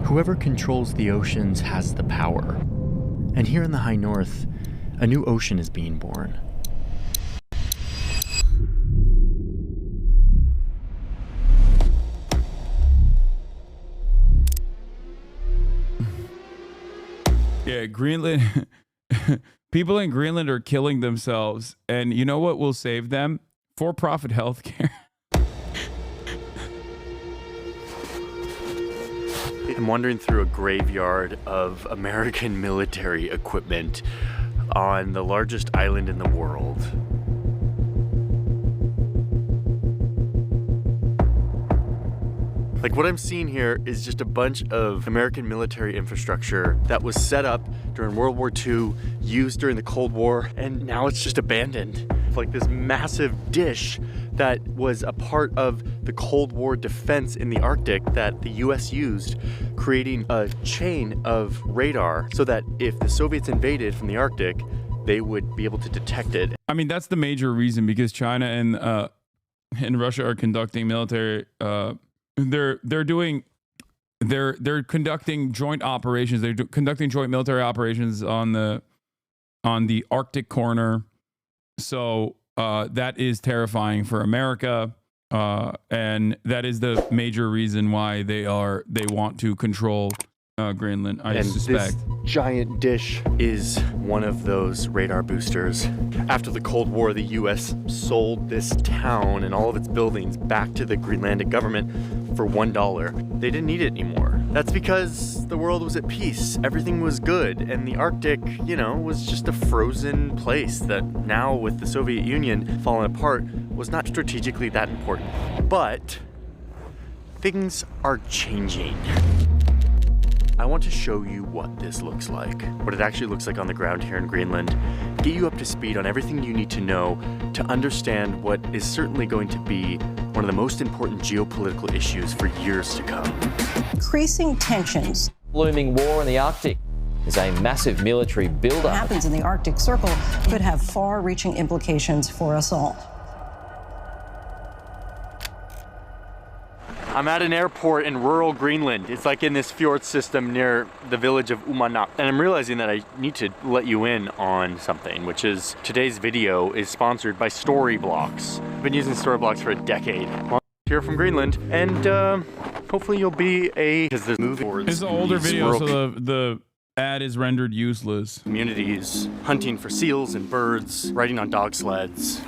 Whoever controls the oceans has the power. And here in the high north, a new ocean is being born. Yeah, Greenland. People in Greenland are killing themselves. And you know what will save them? For-profit healthcare. I'm wandering through a graveyard of American military equipment on the largest island in the world. Like, what I'm seeing here is just a bunch of American military infrastructure that was set up during World War II, used during the Cold War, and now it's just abandoned. It's like this massive dish that was a part of the Cold War defense in the Arctic that the US used, creating a chain of radar so that if the Soviets invaded from the Arctic, they would be able to detect it. I mean, that's the major reason, because China and Russia are conducting military they're conducting joint operations. They're conducting joint military operations on the Arctic corner. So that is terrifying for America, and that is the major reason why they want to control Greenland, I suspect. This giant dish is one of those radar boosters. After the Cold War, the US sold this town and all of its buildings back to the Greenlandic government for $1. They didn't need it anymore. That's because the world was at peace. Everything was good. And the Arctic, you know, was just a frozen place that now, with the Soviet Union falling apart, was not strategically that important. But things are changing. I want to show you what this looks like, what it actually looks like on the ground here in Greenland, get you up to speed on everything you need to know to understand what is certainly going to be one of the most important geopolitical issues for years to come. Increasing tensions. Looming war in the Arctic is a massive military buildup. What happens in the Arctic Circle could have far-reaching implications for us all. I'm at an airport in rural Greenland. It's like in this fjord system near the village of Uummannaq. And I'm realizing that I need to let you in on something, which is today's video is sponsored by Storyblocks. I've been using Storyblocks for a decade. Well, here from Greenland, and hopefully you'll be because there's moving towards It's an older video, so the ad is rendered useless. Communities, hunting for seals and birds, riding on dog sleds,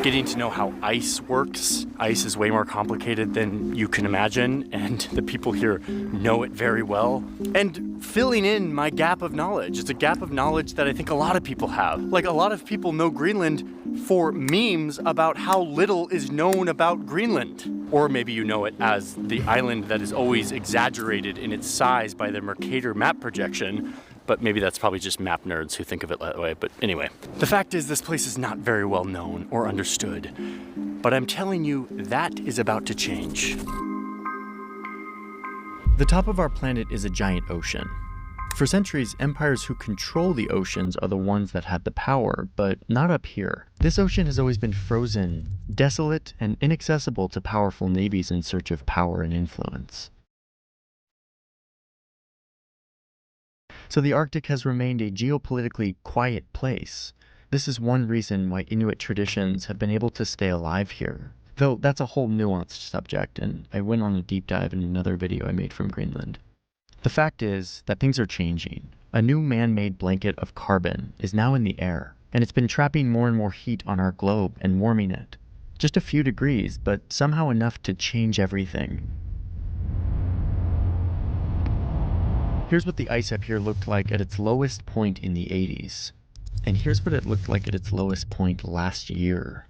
getting to know how ice works. Ice is way more complicated than you can imagine, and the people here know it very well. And filling in my gap of knowledge. It's a gap of knowledge that I think a lot of people have. Like, a lot of people know Greenland for memes about how little is known about Greenland. Or maybe you know it as the island that is always exaggerated in its size by the Mercator map projection, but maybe that's probably just map nerds who think of it that way. But anyway, the fact is this place is not very well known or understood, but I'm telling you that is about to change. The top of our planet is a giant ocean. For centuries, empires who control the oceans are the ones that had the power, but not up here. This ocean has always been frozen, desolate, and inaccessible to powerful navies in search of power and influence. So the Arctic has remained a geopolitically quiet place. This is one reason why Inuit traditions have been able to stay alive here. Though that's a whole nuanced subject, and I went on a deep dive in another video I made from Greenland. The fact is that things are changing. A new man-made blanket of carbon is now in the air, and it's been trapping more and more heat on our globe and warming it. Just a few degrees, but somehow enough to change everything. Here's what the ice up here looked like at its lowest point in the 80s. And here's what it looked like at its lowest point last year.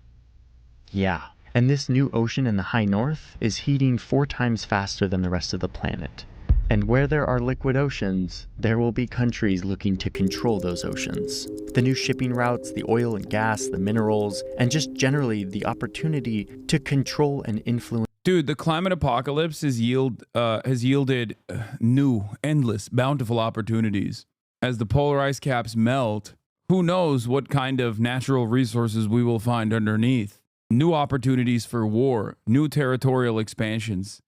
Yeah, and this new ocean in the high north is heating 4 times faster than the rest of the planet. And where there are liquid oceans, there will be countries looking to control those oceans. The new shipping routes, the oil and gas, the minerals, and just generally the opportunity to control and influence. Dude, the climate apocalypse has yielded new, endless, bountiful opportunities. As the polar ice caps melt, who knows what kind of natural resources we will find underneath. New opportunities for war, new territorial expansions.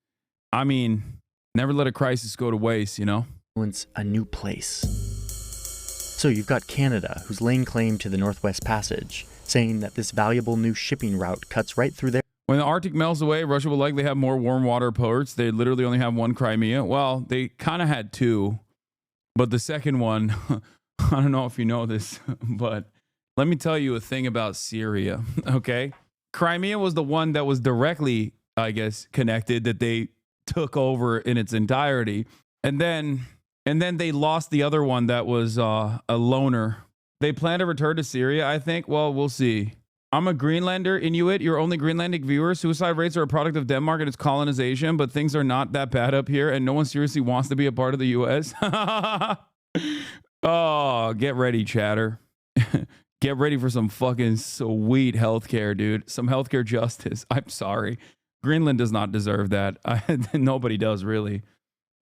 I mean, Never let a crisis go to waste, you know? A new place. So you've got Canada, who's laying claim to the Northwest Passage, saying that this valuable new shipping route cuts right through there. When the Arctic melts away, Russia will likely have more warm water ports. They literally only have one Crimea. Well, they kind of had two, but the second one, I don't know if you know this, but let me tell you a thing about Syria, okay? Crimea was the one that was directly, I guess, connected, that they took over in its entirety. And then they lost the other one that was a loner. They plan to return to Syria, I think. Well, we'll see. I'm a Greenlander, Inuit, your only Greenlandic viewer. Suicide rates are a product of Denmark and its colonization, but things are not that bad up here, and no one seriously wants to be a part of the U.S. Oh, get ready, chatter. Get ready for some fucking sweet healthcare, dude. Some healthcare justice. I'm sorry. Greenland does not deserve that. Nobody does, really.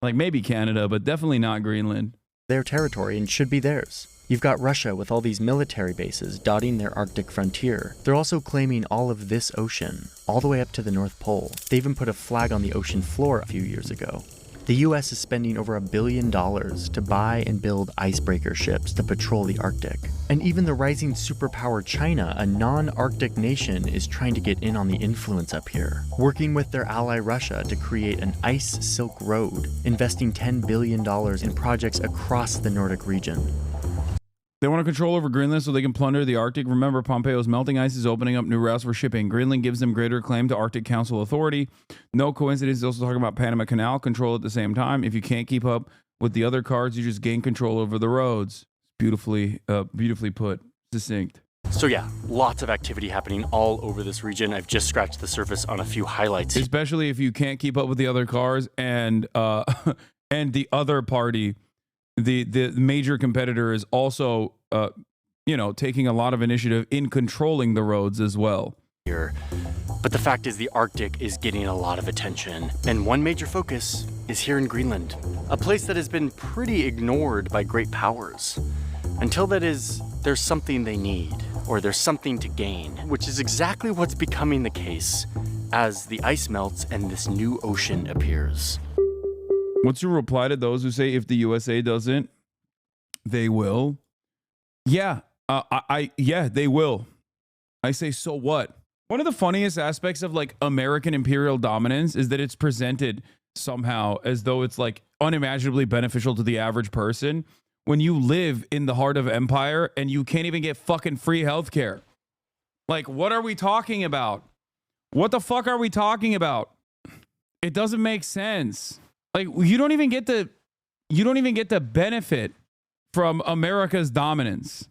Like maybe Canada, but definitely not Greenland. Their territory and should be theirs. You've got Russia with all these military bases dotting their Arctic frontier. They're also claiming all of this ocean, all the way up to the North Pole. They even put a flag on the ocean floor a few years ago. The US is spending over $1 billion to buy and build icebreaker ships to patrol the Arctic. And even the rising superpower China, a non-Arctic nation, is trying to get in on the influence up here, working with their ally Russia to create an ice silk road, investing $10 billion in projects across the Nordic region. They want to control over Greenland so they can plunder the Arctic. Remember, Pompeo's melting ice is opening up new routes for shipping. Greenland gives them greater claim to Arctic Council authority. No coincidence, he's also talking about Panama Canal control at the same time. If you can't keep up with the other cards, you just gain control over the roads. Beautifully put. Succinct. So yeah, lots of activity happening all over this region. I've just scratched the surface on a few highlights. Especially if you can't keep up with the other cars and the other party, the major competitor, is also taking a lot of initiative in controlling the roads as well. But the fact is the Arctic is getting a lot of attention, and one major focus is here in Greenland, a place that has been pretty ignored by great powers. Until there's something they need, or there's something to gain, which is exactly what's becoming the case as the ice melts and this new ocean appears. What's your reply to those who say if the USA doesn't, they will? Yeah, they will. I say, so what? One of the funniest aspects of like American imperial dominance is that it's presented somehow as though it's like unimaginably beneficial to the average person when you live in the heart of empire and you can't even get fucking free healthcare. Like, what are we talking about? What the fuck are we talking about? It doesn't make sense. Like, you don't even get the benefit from America's dominance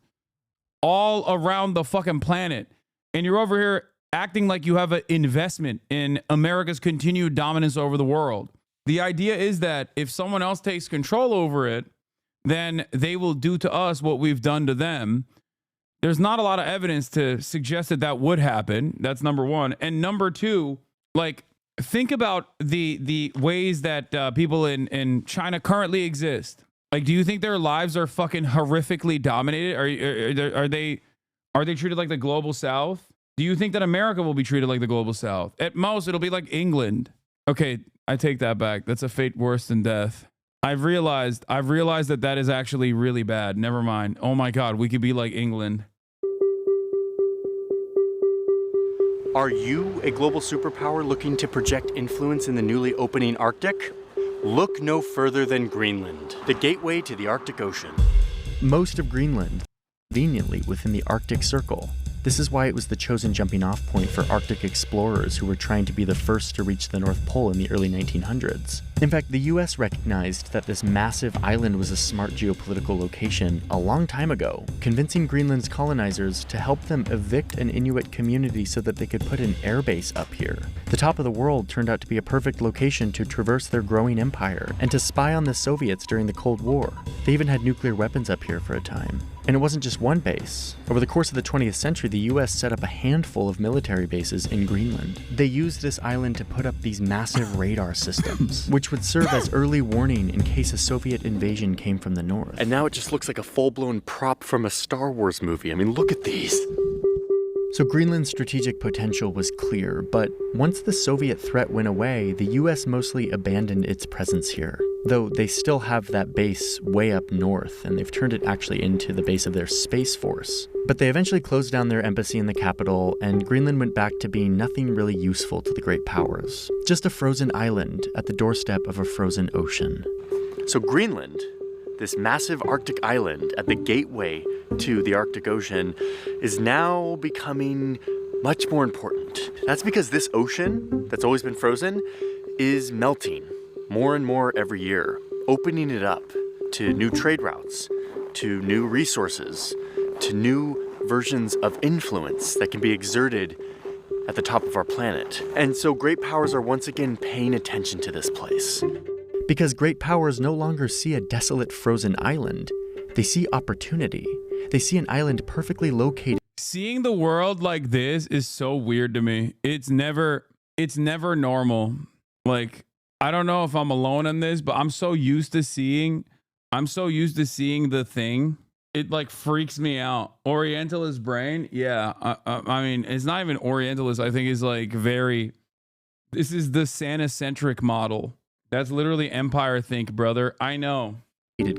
all around the fucking planet. And you're over here acting like you have an investment in America's continued dominance over the world. The idea is that if someone else takes control over it, then they will do to us what we've done to them. There's not a lot of evidence to suggest that that would happen. That's number one. And number two, like, think about the ways that people in China currently exist. Like, do you think their lives are fucking horrifically dominated? Are they treated like the global south? Do you think that America will be treated like the global south? At most, it'll be like England. Okay, I take that back. That's a fate worse than death. I've realized that is actually really bad. Never mind. Oh my God, we could be like England. Are you a global superpower looking to project influence in the newly opening Arctic? Look no further than Greenland, the gateway to the Arctic Ocean. Most of Greenland, conveniently within the Arctic Circle. This is why it was the chosen jumping-off point for Arctic explorers who were trying to be the first to reach the North Pole in the early 1900s. In fact, the US recognized that this massive island was a smart geopolitical location a long time ago, convincing Greenland's colonizers to help them evict an Inuit community so that they could put an airbase up here. The top of the world turned out to be a perfect location to traverse their growing empire and to spy on the Soviets during the Cold War. They even had nuclear weapons up here for a time. And it wasn't just one base. Over the course of the 20th century, the US set up a handful of military bases in Greenland. They used this island to put up these massive radar systems, which would serve as early warning in case a Soviet invasion came from the north. And now it just looks like a full-blown prop from a Star Wars movie. I mean, look at these. So Greenland's strategic potential was clear, but once the Soviet threat went away, the US mostly abandoned its presence here. Though they still have that base way up north, and they've turned it actually into the base of their Space Force. But they eventually closed down their embassy in the capital, and Greenland went back to being nothing really useful to the great powers. Just a frozen island at the doorstep of a frozen ocean. So Greenland, this massive Arctic island at the gateway to the Arctic Ocean, is now becoming much more important. That's because this ocean that's always been frozen is melting more and more every year, opening it up to new trade routes, to new resources, to new versions of influence that can be exerted at the top of our planet. And so great powers are once again paying attention to this place. Because great powers no longer see a desolate frozen island, they see opportunity. They see an island perfectly located. Seeing the world like this is so weird to me. It's never normal. Like, I don't know if I'm alone on this, but I'm so used to seeing the thing. It like freaks me out. Orientalist brain. Yeah. I mean, it's not even Orientalist. I think it's like this is the Santa-centric model. That's literally Empire think, brother. I know.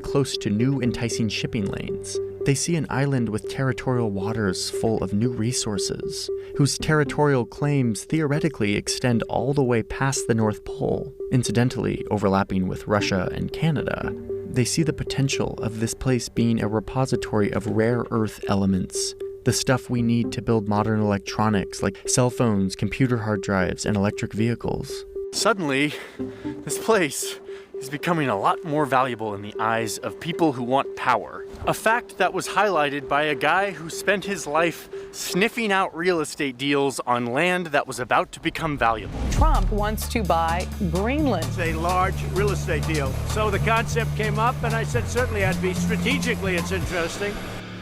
Close to new enticing shipping lanes. They see an island with territorial waters full of new resources, whose territorial claims theoretically extend all the way past the North Pole, incidentally overlapping with Russia and Canada. They see the potential of this place being a repository of rare earth elements, the stuff we need to build modern electronics like cell phones, computer hard drives, and electric vehicles. Suddenly, this place is becoming a lot more valuable in the eyes of people who want power. A fact that was highlighted by a guy who spent his life sniffing out real estate deals on land that was about to become valuable. Trump wants to buy Greenland. It's a large real estate deal. So the concept came up, and I said, certainly strategically it's interesting.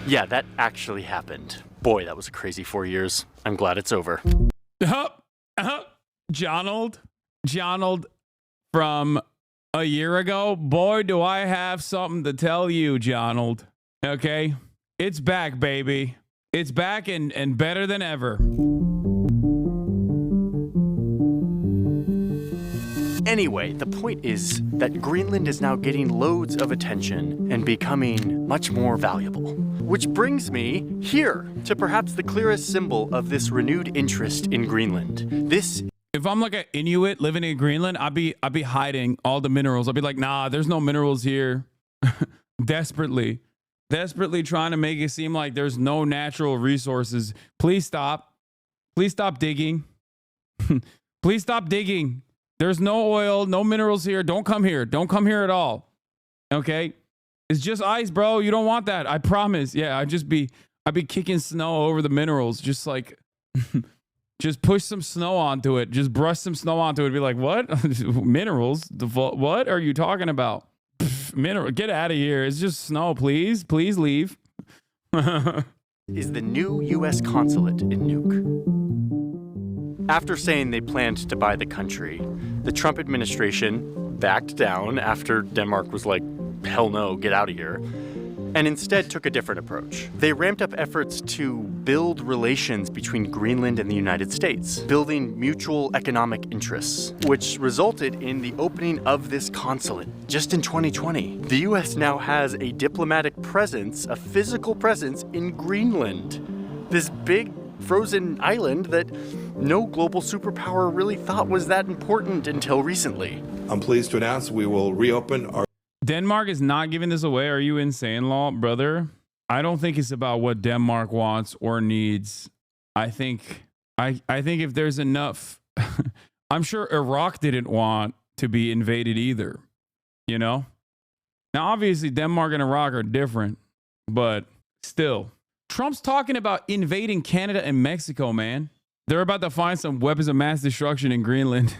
Yeah, that actually happened. Boy, that was a crazy 4 years. I'm glad it's over. Jonald from a year ago. Boy, do I have something to tell you, Jonald. Okay? It's back, baby. It's back and better than ever. Anyway, the point is that Greenland is now getting loads of attention and becoming much more valuable. Which brings me here to perhaps the clearest symbol of this renewed interest in Greenland. If I'm like an Inuit living in Greenland, I'd be hiding all the minerals. I'd be like, nah, there's no minerals here. Desperately trying to make it seem like there's no natural resources. Please stop digging. Please stop digging. There's no oil, no minerals here. Don't come here at all. Okay? It's just ice, bro. You don't want that. I promise. Yeah, I'd be kicking snow over the minerals. Just like just push some snow onto it. Just brush some snow onto it. Be like, what? Minerals? What are you talking about? Mineral? Get out of here. It's just snow, please. Please leave. Is the new U.S. consulate in Nuuk. After saying they planned to buy the country, the Trump administration backed down after Denmark was like, hell no, get out of here, and instead took a different approach. They ramped up efforts to build relations between Greenland and the United States, building mutual economic interests, which resulted in the opening of this consulate just in 2020. The U.S. now has a diplomatic presence, a physical presence in Greenland, this big frozen island that no global superpower really thought was that important until recently. I'm pleased to announce we will reopen our... Denmark is not giving this away. Are you insane, Law, brother? I don't think it's about what Denmark wants or needs. I think if there's enough, I'm sure Iraq didn't want to be invaded either, you know? Now, obviously, Denmark and Iraq are different, but still. Trump's talking about invading Canada and Mexico, man. They're about to find some weapons of mass destruction in Greenland.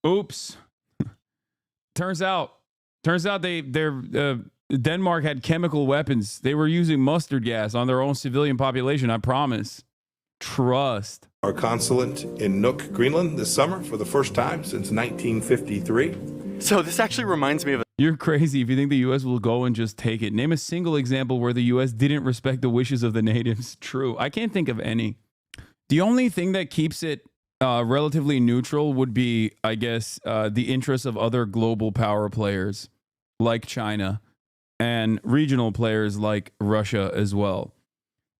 Oops. Turns out Denmark had chemical weapons. They were using mustard gas on their own civilian population, I promise. Trust. Our consulate in Nuuk, Greenland this summer for the first time since 1953. So this actually reminds me of You're crazy if you think the U.S. will go and just take it. Name a single example where the U.S. didn't respect the wishes of the natives. True. I can't think of any. The only thing that keeps it relatively neutral would be, I guess, the interests of other global power players like China and regional players like Russia as well.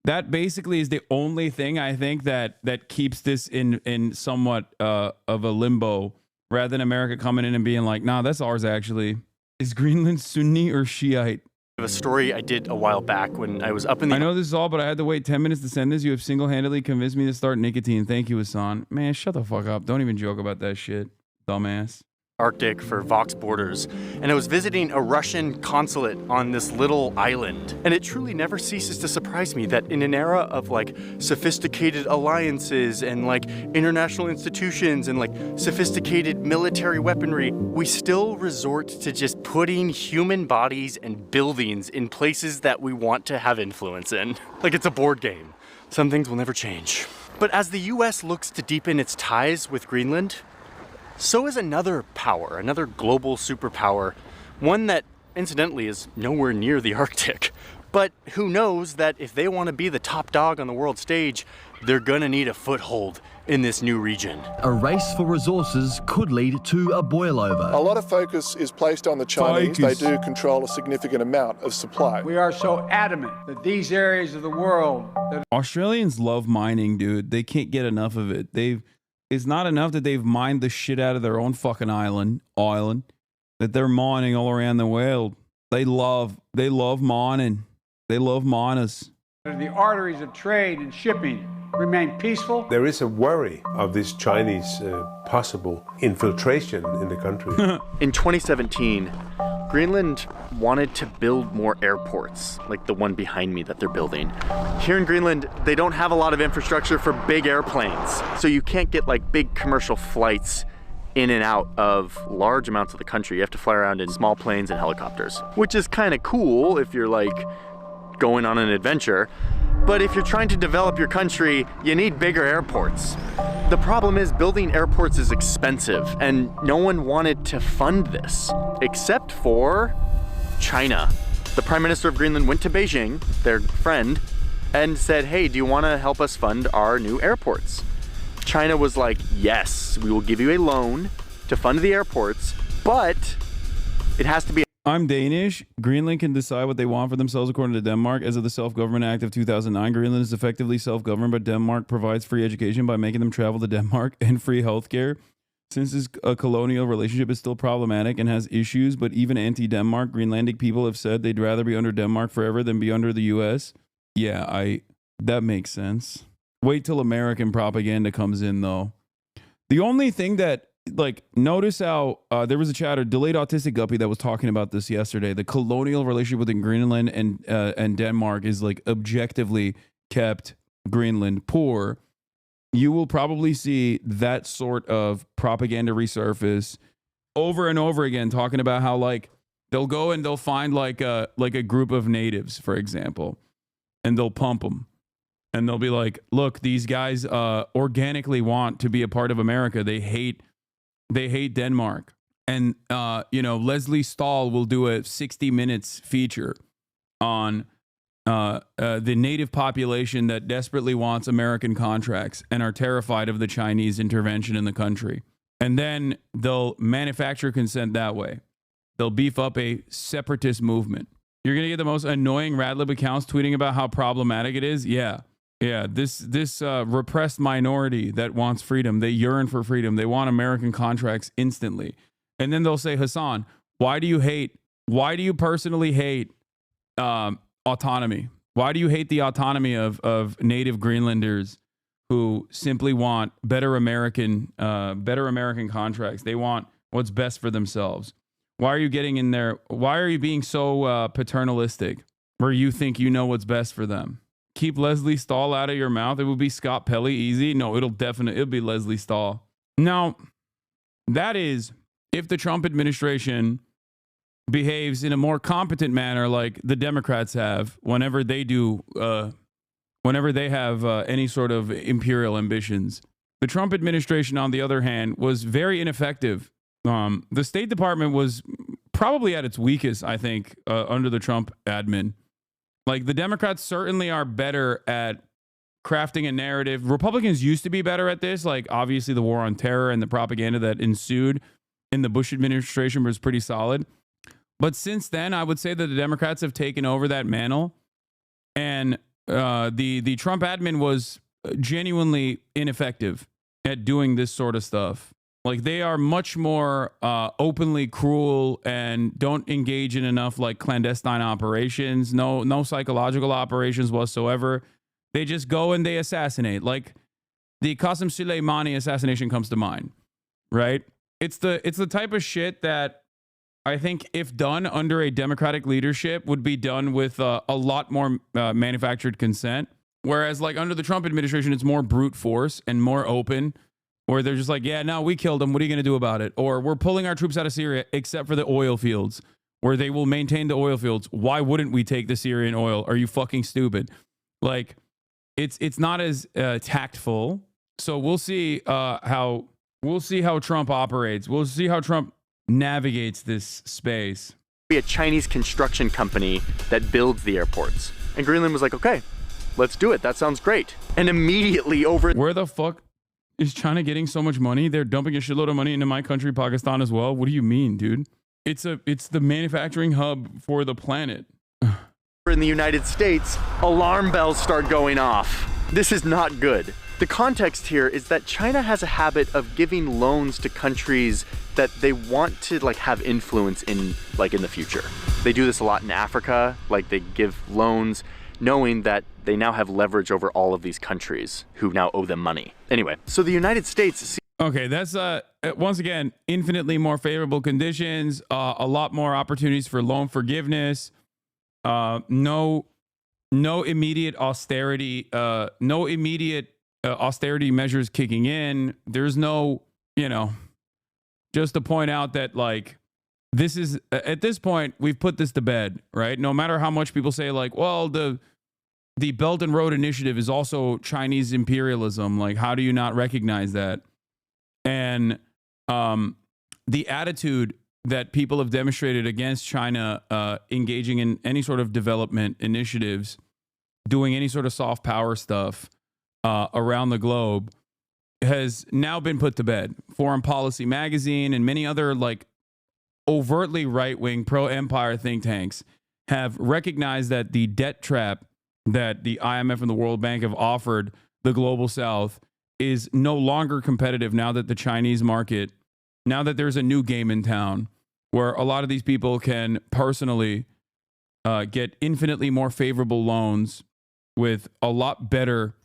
That basically is the only thing I think that keeps this in somewhat of a limbo, rather than America coming in and being like, nah, that's ours actually. Is Greenland Sunni or Shiite? A story I did a while back when I was up in the... I know this is all, but I had to wait 10 minutes to send this. You have single-handedly convinced me to start nicotine. Thank you, Hasan. Man, shut the fuck up. Don't even joke about that shit, dumbass. Arctic for Vox Borders, and I was visiting a Russian consulate on this little island. And it truly never ceases to surprise me that in an era of like sophisticated alliances and like international institutions and like sophisticated military weaponry, we still resort to just putting human bodies and buildings in places that we want to have influence in. Like it's a board game. Some things will never change. But as the US looks to deepen its ties with Greenland, so is another power, another global superpower, one that, incidentally, is nowhere near the Arctic. But who knows that if they want to be the top dog on the world stage, they're gonna need a foothold in this new region. A race for resources could lead to a boil-over. A lot of focus is placed on the Chinese. They do control a significant amount of supply. We are so adamant that these areas of the world... Australians love mining, dude. They can't get enough of it. It's not enough that they've mined the shit out of their own fucking island, that they're mining all around the world. They love mining. They love miners. The arteries of trade and shipping remain peaceful. There is a worry of this Chinese possible infiltration in the country. In 2017, Greenland wanted to build more airports, like the one behind me that they're building. Here in Greenland, they don't have a lot of infrastructure for big airplanes, so you can't get like big commercial flights in and out of large amounts of the country. You have to fly around in small planes and helicopters, which is kind of cool if you're like going on an adventure. But if you're trying to develop your country, you need bigger airports. The problem is building airports is expensive, and no one wanted to fund this, except for China. The Prime Minister of Greenland went to Beijing, their friend, and said, hey, do you want to help us fund our new airports? China was like, yes, we will give you a loan to fund the airports, but it has to be... I'm Danish. Greenland can decide what they want for themselves according to Denmark. As of the Self-Government Act of 2009, Greenland is effectively self-governed, but Denmark provides free education by making them travel to Denmark and free healthcare. Since this colonial relationship is still problematic and has issues, but even anti-Denmark, Greenlandic people have said they'd rather be under Denmark forever than be under the U.S. Yeah, that makes sense. Wait till American propaganda comes in, though. The only thing that, like, notice how there was a chatter, Delayed Autistic Guppy, that was talking about this yesterday. The colonial relationship within Greenland and Denmark is, like, objectively kept Greenland poor. You will probably see that sort of propaganda resurface over and over again, talking about how, like, they'll go and they'll find like a group of natives, for example, and they'll pump them. And they'll be like, look, these guys organically want to be a part of America. They hate Denmark. And, Leslie Stahl will do a 60 minutes feature on the native population that desperately wants American contracts and are terrified of the Chinese intervention in the country. And then they'll manufacture consent that way. They'll beef up a separatist movement. You're going to get the most annoying Radlib accounts tweeting about how problematic it is. Yeah, this repressed minority that wants freedom, they yearn for freedom. They want American contracts instantly. And then they'll say, Hasan, why do you personally hate autonomy? Why do you hate the autonomy of native Greenlanders who simply want better American contracts? They want what's best for themselves. Why are you getting in there? Why are you being so paternalistic where you think you know what's best for them? Keep Leslie Stahl out of your mouth. It would be Scott Pelley easy. No, it'll be Leslie Stahl. Now, that is if the Trump administration behaves in a more competent manner like the Democrats have whenever they have any sort of imperial ambitions. The Trump administration, on the other hand, was very ineffective. The State Department was probably at its weakest, I think, under the Trump admin. Like, the Democrats certainly are better at crafting a narrative. Republicans used to be better at this. Like, obviously, the war on terror and the propaganda that ensued in the Bush administration was pretty solid. But since then, I would say that the Democrats have taken over that mantle. And the Trump admin was genuinely ineffective at doing this sort of stuff. Like, they are much more openly cruel and don't engage in enough like clandestine operations, no psychological operations whatsoever. They just go and they assassinate. Like, the Qasem Soleimani assassination comes to mind, right? It's the type of shit that I think, if done under a Democratic leadership, would be done with a lot more manufactured consent. Whereas, like, under the Trump administration, it's more brute force and more open, where they're just like, yeah, no, we killed them. What are you going to do about it? Or we're pulling our troops out of Syria, except for the oil fields, where they will maintain the oil fields. Why wouldn't we take the Syrian oil? Are you fucking stupid? Like, it's not as tactful. So we'll see how Trump operates. We'll see how Trump navigates this space. Be a Chinese construction company that builds the airports. And Greenland was like, okay, let's do it. That sounds great. And immediately over... Where the fuck is China getting so much money? They're dumping a shitload of money into my country, Pakistan, as well. What do you mean, dude? It's the manufacturing hub for the planet. In the United States, alarm bells start going off. This is not good. The context here is that China has a habit of giving loans to countries that they want to like have influence in, like in the future. They do this a lot in Africa. Like, they give loans knowing that they now have leverage over all of these countries who now owe them money. Anyway, so the United States... Okay, that's once again, infinitely more favorable conditions, a lot more opportunities for loan forgiveness, no immediate austerity, austerity measures kicking in. There's no, just to point out that, like, this is, at this point, we've put this to bed, right? No matter how much people say, like, well, the Belt and Road Initiative is also Chinese imperialism. Like, how do you not recognize that? And the attitude that people have demonstrated against China engaging in any sort of development initiatives, doing any sort of soft power stuff around the globe, has now been put to bed. Foreign Policy Magazine and many other, like, overtly right-wing pro-empire think tanks have recognized that the debt trap that the IMF and the World Bank have offered the global south is no longer competitive now that the Chinese market, now that there's a new game in town where a lot of these people can personally get infinitely more favorable loans with a lot better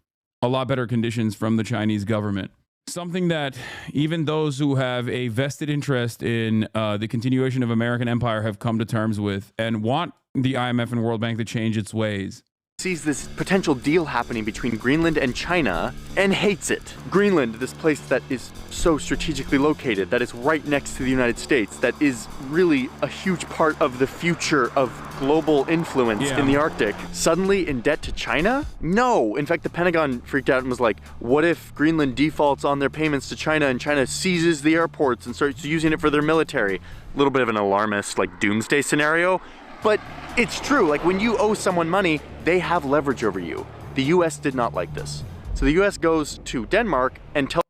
conditions from the Chinese government. Something that even those who have a vested interest in the continuation of American empire have come to terms with and want the IMF and World Bank to change its ways. Sees this potential deal happening between Greenland and China and hates it. Greenland, this place that is so strategically located, that is right next to the United States, that is really a huge part of the future of global influence in the Arctic, suddenly in debt to China? No. In fact, the Pentagon freaked out and was like, what if Greenland defaults on their payments to China and China seizes the airports and starts using it for their military? A little bit of an alarmist, like, doomsday scenario. But it's true. Like, when you owe someone money, they have leverage over you. The U.S. did not like this. So the U.S. goes to Denmark and tells...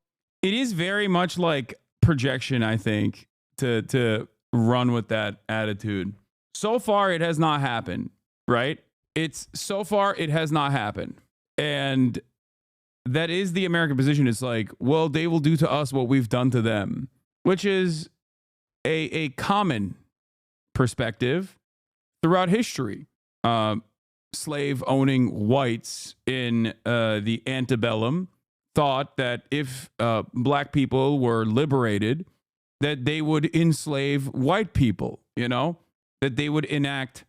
It is very much like projection, I think, to run with that attitude. So far, it has not happened, right? So far, it has not happened. And that is the American position. It's like, well, they will do to us what we've done to them, which is a common perspective throughout history. Slave-owning whites in the antebellum thought that if black people were liberated, that they would enslave white people, that they would enact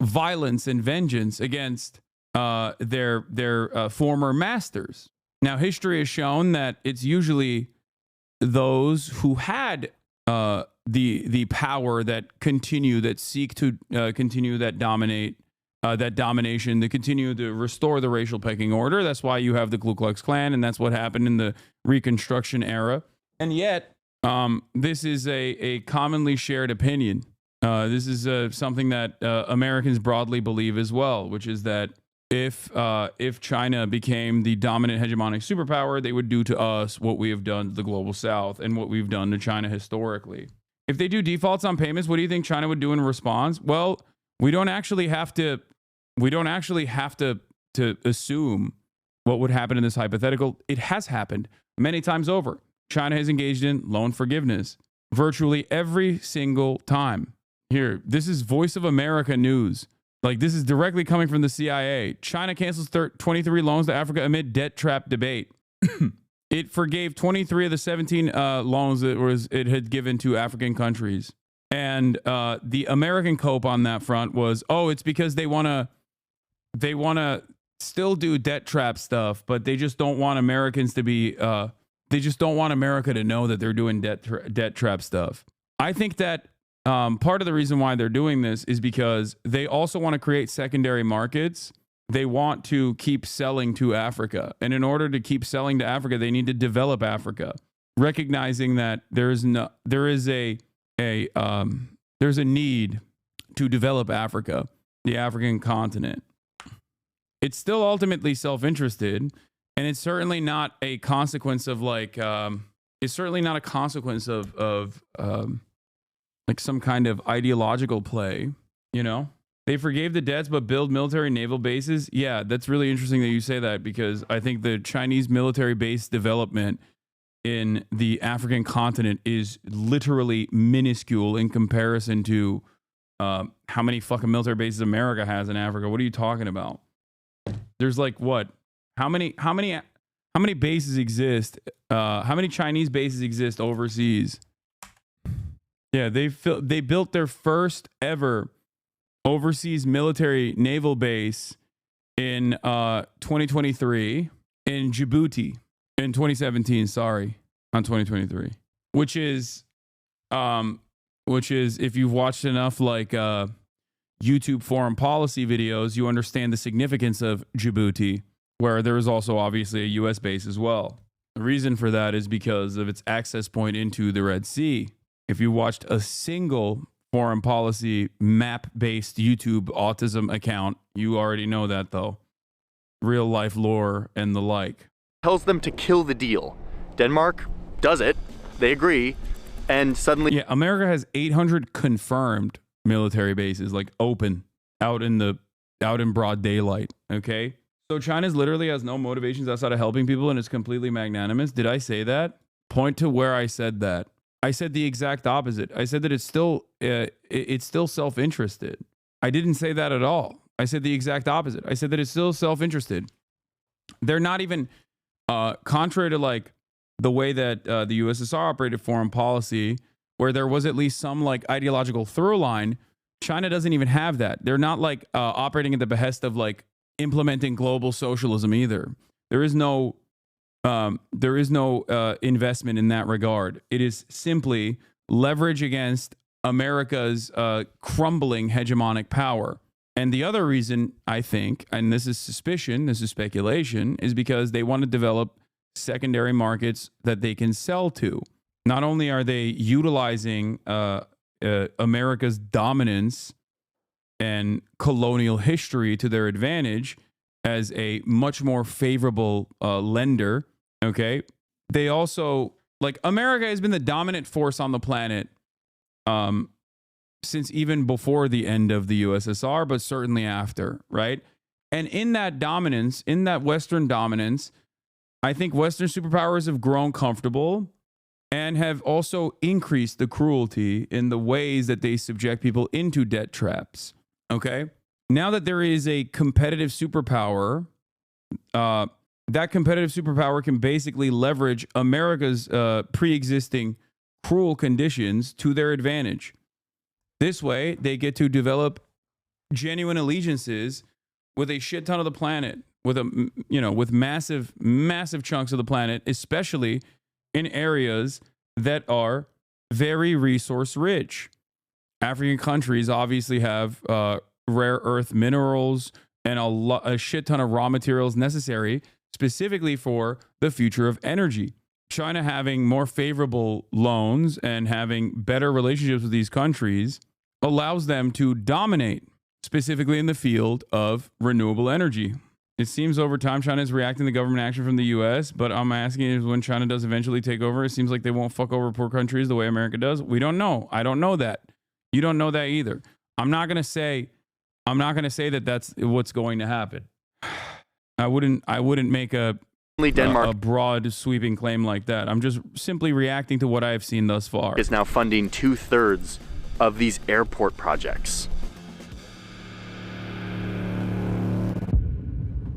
violence and vengeance against their former masters. Now, history has shown that it's usually those who had the power that seek to continue that domination, to continue to restore the racial pecking order. That's why you have the Ku Klux Klan, and that's what happened in the Reconstruction era. And yet, this is a commonly shared opinion. This is something that Americans broadly believe as well, which is that if China became the dominant hegemonic superpower, they would do to us what we have done to the global South and what we've done to China historically. If they do defaults on payments, what do you think China would do in response? Well, we don't actually have to assume what would happen in this hypothetical. It has happened many times over. China has engaged in loan forgiveness virtually every single time. Here, this is Voice of America news. Like, this is directly coming from the CIA. China cancels 23 loans to Africa amid debt trap debate. It forgave 23 of the 17 loans that it had given to African countries. And the American cope on that front was, it's because they want to still do debt trap stuff, but they just don't want Americans to be, they just don't want America to know that they're doing debt trap stuff. I think that part of the reason why they're doing this is because they also want to create secondary markets. They want to keep selling to Africa. And in order to keep selling to Africa, they need to develop Africa, recognizing that there's a need to develop Africa, the African continent. It's still ultimately self-interested, and it's certainly not a consequence of like some kind of ideological play, you know? They forgave the debts but build military naval bases. Yeah, that's really interesting that you say that, because I think the Chinese military base development in the African continent is literally minuscule in comparison to how many fucking military bases America has in Africa. What are you talking about? There's like what? How many bases exist? How many Chinese bases exist overseas? Yeah, they built their first ever overseas military naval base in 2023 in Djibouti, in 2017, sorry, on 2023, which is if you've watched enough like YouTube foreign policy videos, you understand the significance of Djibouti, where there is also obviously a US base as well. The reason for that is because of its access point into the Red Sea. If you watched a single foreign policy map-based YouTube autism account, you already know that, though. Real life lore and the like. Tells them to kill the deal. Denmark does it. They agree. And suddenly... Yeah, America has 800 confirmed military bases, like open, out in broad daylight, okay? So China literally has no motivations outside of helping people, and it's completely magnanimous. Did I say that? Point to where I said that. I said the exact opposite. I said that it's still self-interested. I didn't say that at all. I said the exact opposite. I said that it's still self-interested. They're not even, contrary to like the way that the USSR operated foreign policy, where there was at least some like ideological through line. China doesn't even have that. They're not like operating at the behest of like implementing global socialism either. There is no investment in that regard. It is simply leverage against America's crumbling hegemonic power. And the other reason, I think, and this is suspicion, this is speculation, is because they want to develop secondary markets that they can sell to. Not only are they utilizing America's dominance and colonial history to their advantage as a much more favorable lender, okay? They also, like, America has been the dominant force on the planet since even before the end of the USSR, but certainly after, right? And in that dominance, in that Western dominance, I think Western superpowers have grown comfortable and have also increased the cruelty in the ways that they subject people into debt traps, okay? Now that there is a competitive superpower, that competitive superpower can basically leverage America's pre-existing cruel conditions to their advantage. This way, they get to develop genuine allegiances with a shit ton of the planet, with massive chunks of the planet, especially in areas that are very resource rich. African countries obviously have rare earth minerals and a shit ton of raw materials necessary specifically for the future of energy. China having more favorable loans and having better relationships with these countries allows them to dominate. specifically in the field of renewable energy. It seems over time China is reacting to government action from the U.S., but I'm asking is when China does eventually take over, it seems like they won't fuck over poor countries the way America does. We don't know. I don't know that. You don't know that either. I'm not gonna say that that's what's going to happen. I wouldn't make a broad sweeping claim like that. I'm just simply reacting to what I have seen thus far. Is now funding 2/3 of these airport projects.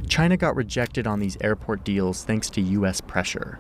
China got rejected on these airport deals thanks to US pressure.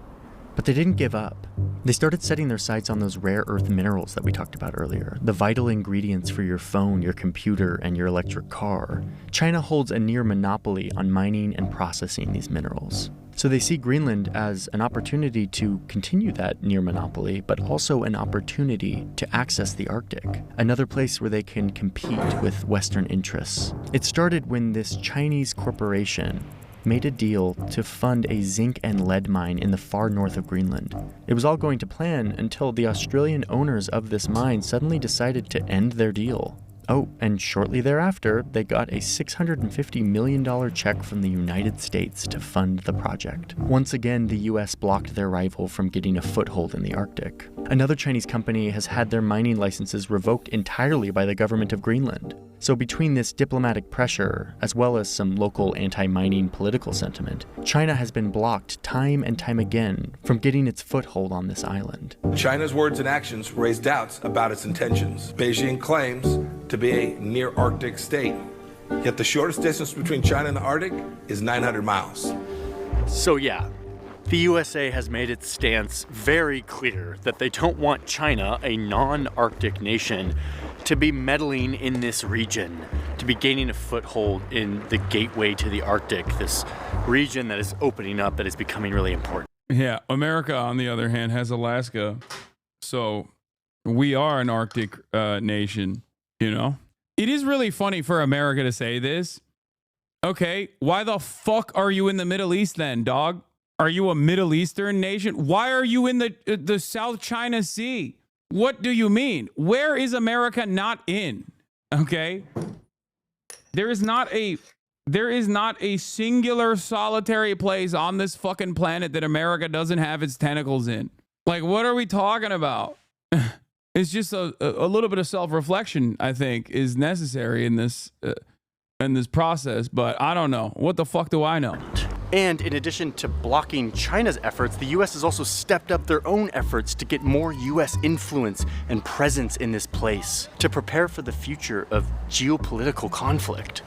But they didn't give up. They started setting their sights on those rare earth minerals that we talked about earlier, the vital ingredients for your phone, your computer, and your electric car. China holds a near monopoly on mining and processing these minerals. So they see Greenland as an opportunity to continue that near monopoly, but also an opportunity to access the Arctic, another place where they can compete with Western interests. It started when this Chinese corporation made a deal to fund a zinc and lead mine in the far north of Greenland. It was all going to plan until the Australian owners of this mine suddenly decided to end their deal. Oh, and shortly thereafter, they got a $650 million check from the United States to fund the project. Once again, the US blocked their rival from getting a foothold in the Arctic. Another Chinese company has had their mining licenses revoked entirely by the government of Greenland. So between this diplomatic pressure, as well as some local anti-mining political sentiment, China has been blocked time and time again from getting its foothold on this island. China's words and actions raise doubts about its intentions. Beijing claims to be a near Arctic state, yet the shortest distance between China and the Arctic is 900 miles. So yeah, the USA has made its stance very clear that they don't want China, a non-Arctic nation, to be meddling in this region, to be gaining a foothold in the gateway to the Arctic, this region that is opening up, that is becoming really important. Yeah, America, on the other hand, has Alaska. So we are an Arctic nation, you know? It is really funny for America to say this. Okay, why the fuck are you in the Middle East then, dog? Are you a Middle Eastern nation? Why are you in the South China Sea? What do you mean? Where is America not in? Okay? There is not a singular solitary place on this fucking planet that America doesn't have its tentacles in. Like, what are we talking about? It's just a little bit of self-reflection, I think, is necessary in this process, but I don't know. What the fuck do I know? And in addition to blocking China's efforts, the US has also stepped up their own efforts to get more US influence and presence in this place, to prepare for the future of geopolitical conflict.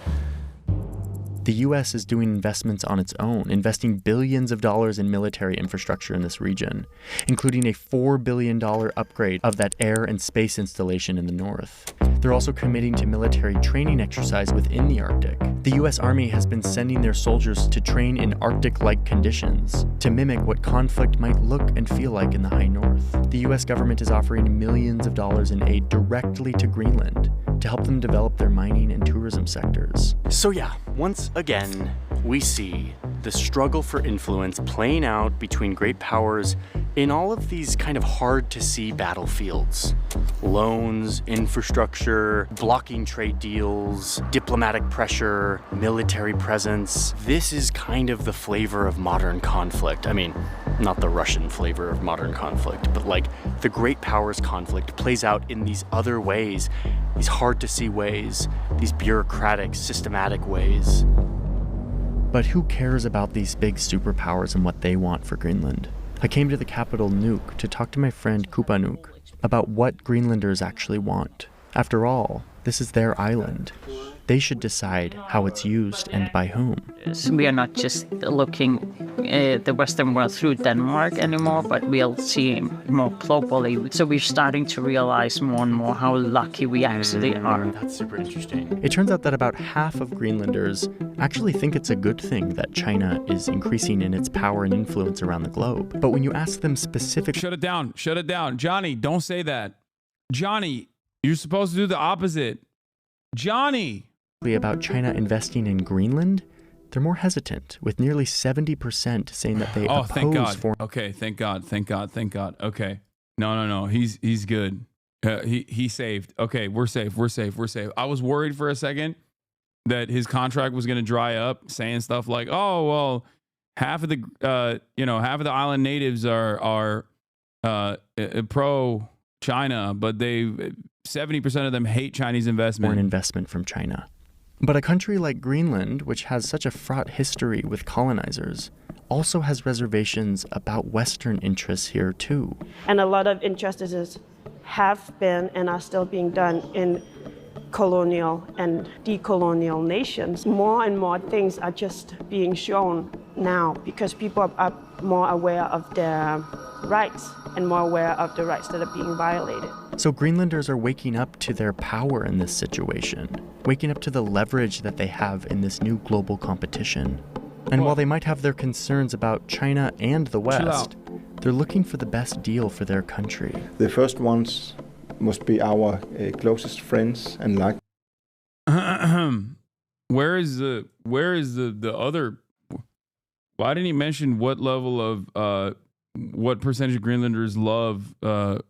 The US is doing investments on its own, investing billions of dollars in military infrastructure in this region, including a $4 billion upgrade of that air and space installation in the north. They're also committing to military training exercise within the Arctic. The US Army has been sending their soldiers to train in Arctic-like conditions, to mimic what conflict might look and feel like in the high north. The US government is offering millions of dollars in aid directly to Greenland to help them develop their mining and tourism sectors. So yeah, once again, we see the struggle for influence playing out between great powers in all of these kind of hard-to-see battlefields. Loans, infrastructure, blocking trade deals, diplomatic pressure, military presence. This is kind of the flavor of modern conflict. I mean, not the Russian flavor of modern conflict, but like the great powers conflict plays out in these other ways, these hard-to-see ways, these bureaucratic, systematic ways. But who cares about these big superpowers and what they want for Greenland? I came to the capital Nuuk to talk to my friend Kupanuk about what Greenlanders actually want. After all, this is their island. They should decide how it's used and by whom. So we are not just looking at the Western world through Denmark anymore, but we'll see more globally. So we're starting to realize more and more how lucky we actually are. That's super interesting. It turns out that about half of Greenlanders actually think it's a good thing that China is increasing in its power and influence around the globe. But when you ask them specifically... Shut it down. Shut it down. Johnny, don't say that. Johnny, you're supposed to do the opposite. Johnny! About China investing in Greenland, they're more hesitant, with nearly 70% saying that they oppose thank God. foreign... Okay, thank God. Okay. No. He's good. He saved. Okay, we're safe. I was worried for a second that his contract was going to dry up, saying stuff like, "Oh well, half of the island natives are pro China, but 70% of them hate Chinese investment." Foreign investment from China. But a country like Greenland, which has such a fraught history with colonizers, also has reservations about Western interests here too. And a lot of injustices have been and are still being done in colonial and decolonial nations. More and more things are just being shown now because people are more aware of their rights and more aware of the rights that are being violated. So Greenlanders are waking up to their power in this situation, waking up to the leverage that they have in this new global competition. And while they might have their concerns about China and the West, they're looking for the best deal for their country. The first ones must be our closest friends and like. Where is the other? Why didn't he mention what level of what percentage of Greenlanders love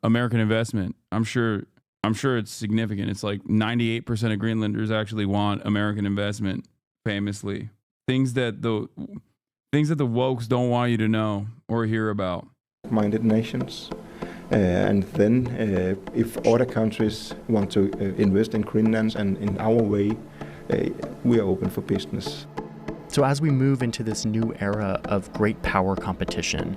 American investment? I'm sure it's significant. It's like 98% of Greenlanders actually want American investment. Famously, things that the wokes don't want you to know or hear about. Minded nations. And then if other countries want to invest in Greenland and in our way, we are open for business. So as we move into this new era of great power competition,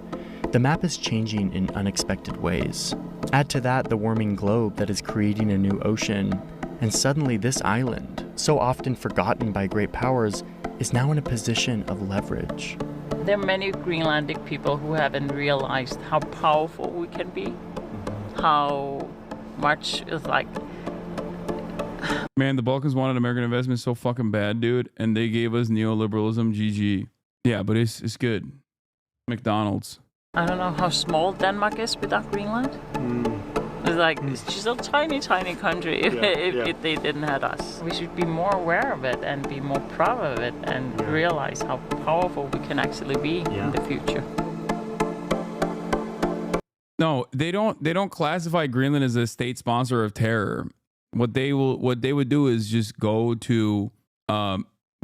the map is changing in unexpected ways. Add to that the warming globe that is creating a new ocean, and suddenly this island, so often forgotten by great powers, is now in a position of leverage. There are many Greenlandic people who haven't realized how powerful we can be, how much is like... Man, the Balkans wanted American investment so fucking bad, dude, and they gave us neoliberalism, GG. Yeah, but it's good. McDonald's. I don't know how small Denmark is without Greenland. It's just a tiny, tiny country if they didn't have us. We should be more aware of it and be more proud of it and realize how powerful we can actually be in the future. No, they don't classify Greenland as a state sponsor of terror. What they would do is just go to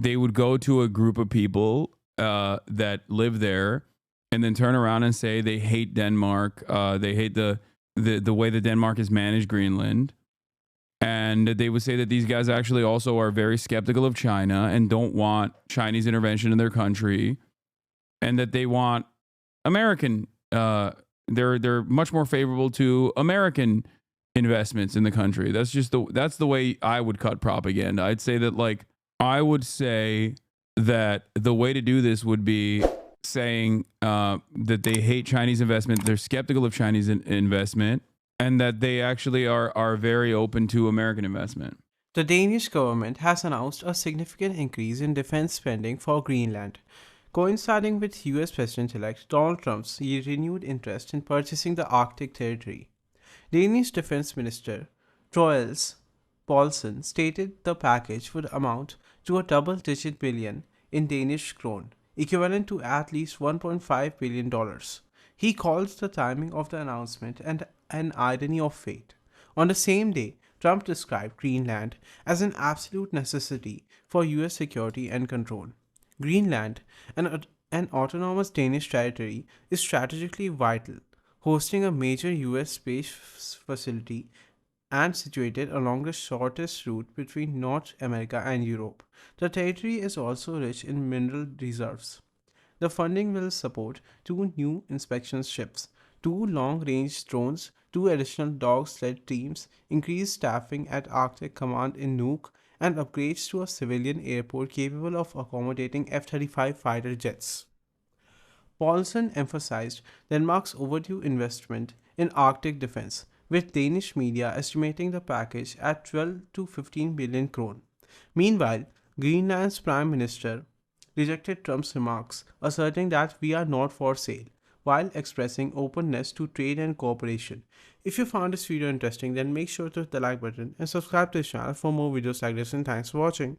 they would go to a group of people that live there and then turn around and say they hate Denmark, they hate the way that Denmark has managed Greenland. And they would say that these guys actually also are very skeptical of China and don't want Chinese intervention in their country, and that they want American they're much more favorable to American investments in the country. That's the way I would cut propaganda. I'd say that the way to do this would be saying that they hate Chinese investment, they're skeptical of Chinese investment, and that they actually are very open to American investment. The Danish government has announced a significant increase in defense spending for Greenland, coinciding with US President-elect Donald Trump's renewed interest in purchasing the Arctic territory. Danish Defense Minister Troels Poulsen stated the package would amount to a double-digit billion in Danish krone, equivalent to at least $1.5 billion. He calls the timing of the announcement an irony of fate. On the same day, Trump described Greenland as an absolute necessity for US security and control. Greenland, an autonomous Danish territory, is strategically vital, hosting a major US space facility and situated along the shortest route between North America and Europe. The territory is also rich in mineral reserves. The funding will support 2 new inspection ships, 2 long-range drones, 2 additional dog-sled teams, increased staffing at Arctic Command in Nuuk, and upgrades to a civilian airport capable of accommodating F-35 fighter jets. Poulsen emphasized Denmark's overdue investment in Arctic defense, with Danish media estimating the package at 12 to 15 billion krone. Meanwhile, Greenland's Prime Minister rejected Trump's remarks, asserting that we are not for sale, while expressing openness to trade and cooperation. If you found this video interesting, then make sure to hit the like button and subscribe to this channel for more videos like this, and thanks for watching.